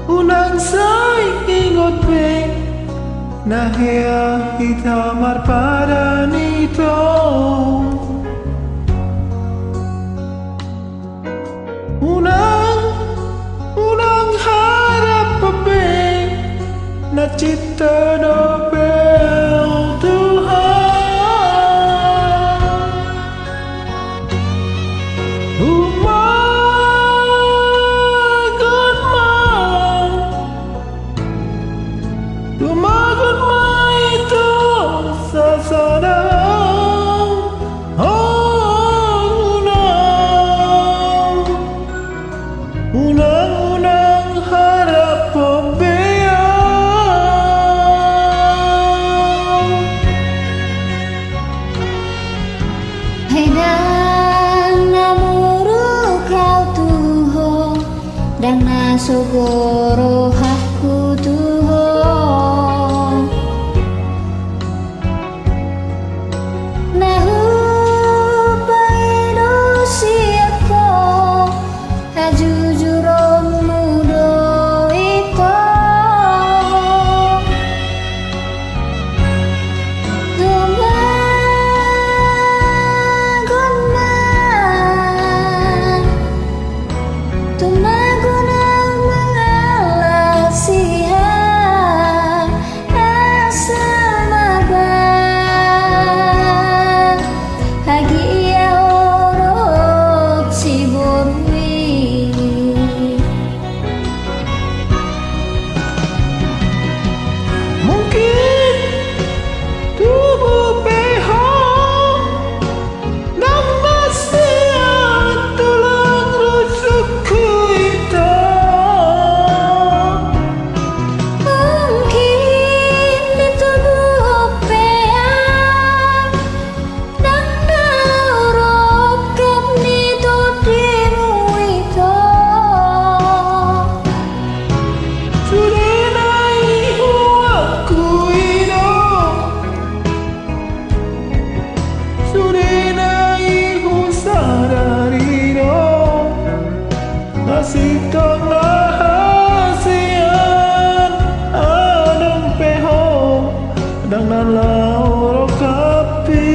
unang say ingot be nahia itamar pada nito unang harap be na cita dobel Tuhan Tumagon ma ito sa sadang unang harap pabayaan Hedang namuru kau tuho dan nasogoro hakku tuho nahu paido siako hajujuron mudo ito tumagon ang mga lasihan asa mabang hagia orok si borwi mungkin tubuh peho nang nasihat tulang rusukku itu mungkin di tubuh peang dan naurokap nito dimu ito sudah naik aku itu sudah naik sadari itu masih hasian anong peho dang nalauro kapi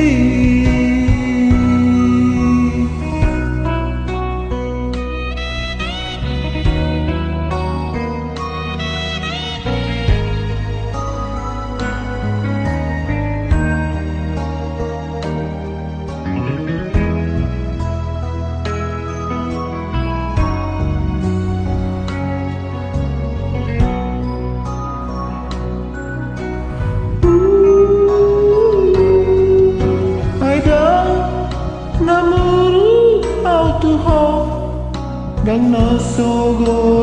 namuru au tuho dang nasogoro